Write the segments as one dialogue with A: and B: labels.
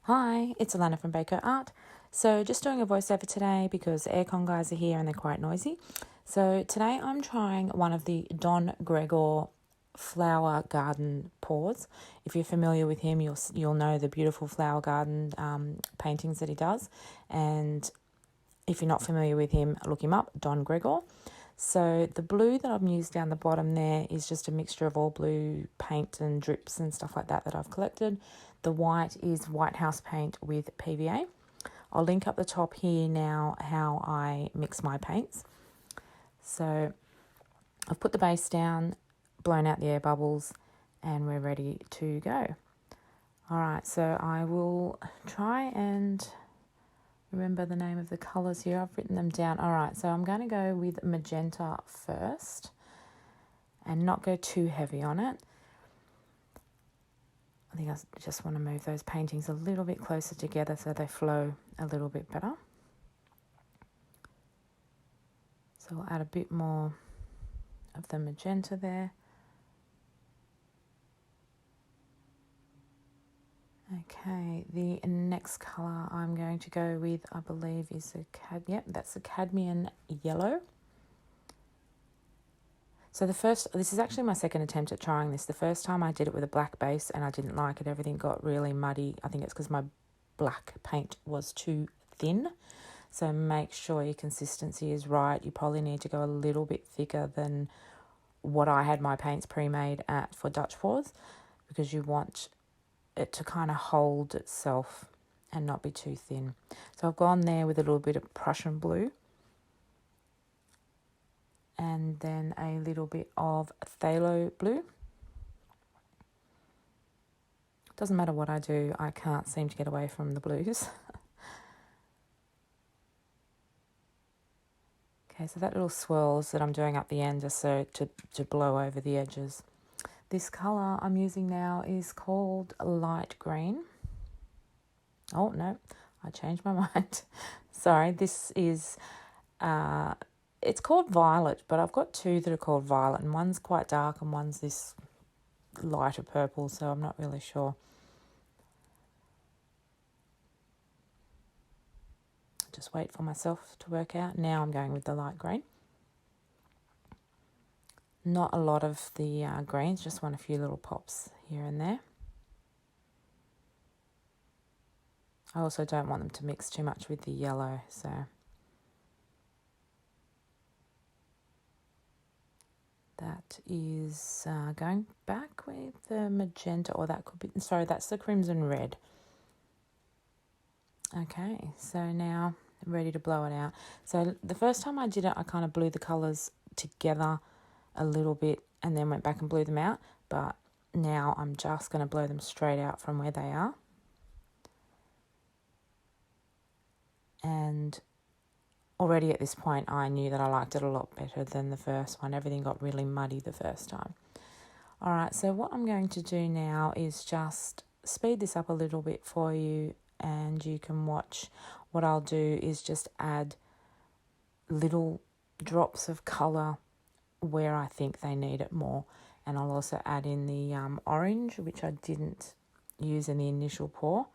A: Hi, it's Alana from Baco Art. So just doing a voiceover today because the aircon guys are here and they're quite noisy. So today I'm trying one of the Don Gregor Flower Garden pours. If you're familiar with him, you'll know the beautiful flower garden paintings that he does. And if you're not familiar with him, look him up, Don Gregor. So the blue that I've used down the bottom there is just a mixture of all blue paint and drips and stuff like that I've collected. The white is White House paint with PVA. I'll link up the top here now how I mix my paints. So I've put the base down, blown out the air bubbles, and we're ready to go. All right, so I will try and remember the name of the colours here. I've written them down. All right, so I'm going to go with Magenta first and not go too heavy on it. I think I just want to move those paintings a little bit closer together so they flow a little bit better. So I'll add a bit more of the magenta there. Okay, the next colour I'm going to go with, I believe, is that's the Cadmium Yellow. So this is actually my second attempt at trying this. The first time I did it with a black base and I didn't like it. Everything got really muddy. I think it's because my black paint was too thin. So make sure your consistency is right. You probably need to go a little bit thicker than what I had my paints pre-made at for Dutch pours, because you want it to kind of hold itself and not be too thin. So I've gone there with a little bit of Prussian Blue and then a little bit of Phthalo Blue. Doesn't matter what I do, I can't seem to get away from the blues. Okay, so that little swirls that I'm doing up the end just so to blow over the edges. This colour I'm using now is called light green. Oh, no, I changed my mind. Sorry, this is, it's called violet, but I've got two that are called violet, and one's quite dark and one's this lighter purple, so I'm not really sure. Just wait for myself to work out. Now I'm going with the light green. Not a lot of the greens, just want a few little pops here and there. I also don't want them to mix too much with the yellow, so that is going back with the magenta, or that could be, sorry, that's the crimson red. Okay, so now I'm ready to blow it out. So the first time I did it, I kind of blew the colours together a little bit and then went back and blew them out, but now I'm just going to blow them straight out from where they are. And already at this point I knew that I liked it a lot better than the first one. Everything got really muddy the first time. All right, so what I'm going to do now is just speed this up a little bit for you, and you can watch. What I'll do is just add little drops of colour where I think they need it more, and I'll also add in the orange, which I didn't use in the initial pour.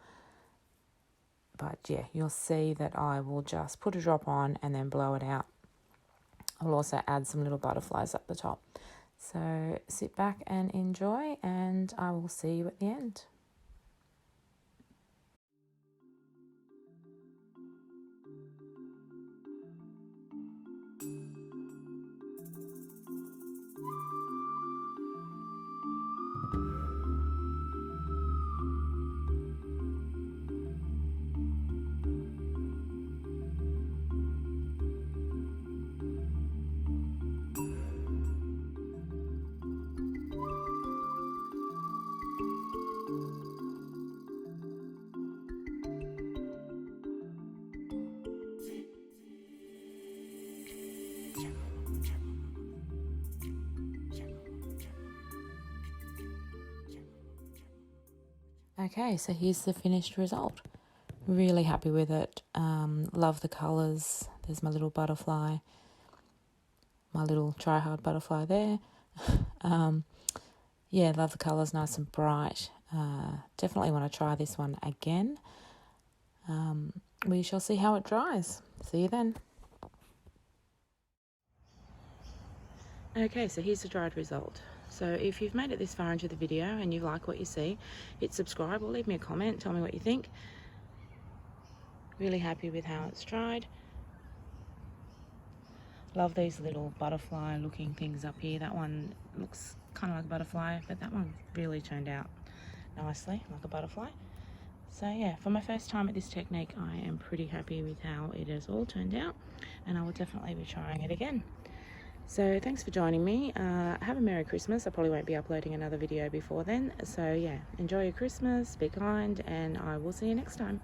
A: But yeah, you'll see that I will just put a drop on and then blow it out. I'll also add some little butterflies up the top. So sit back and enjoy, and I will see you at the end. Okay, so here's the finished result. Really happy with it. Love the colours. There's my little butterfly, my little try-hard butterfly there. Yeah, love the colours, nice and bright. Definitely want to try this one again. We shall see how it dries. See you then. Okay, so here's the dried result. So if you've made it this far into the video and you like what you see, hit subscribe or leave me a comment, tell me what you think. Really happy with how it's dried. Love these little butterfly looking things up here. That one looks kind of like a butterfly, but that one really turned out nicely like a butterfly. So yeah, for my first time at this technique, I am pretty happy with how it has all turned out, and I will definitely be trying it again. So thanks for joining me. Have a Merry Christmas. I probably won't be uploading another video before then. So yeah, enjoy your Christmas, be kind, and I will see you next time.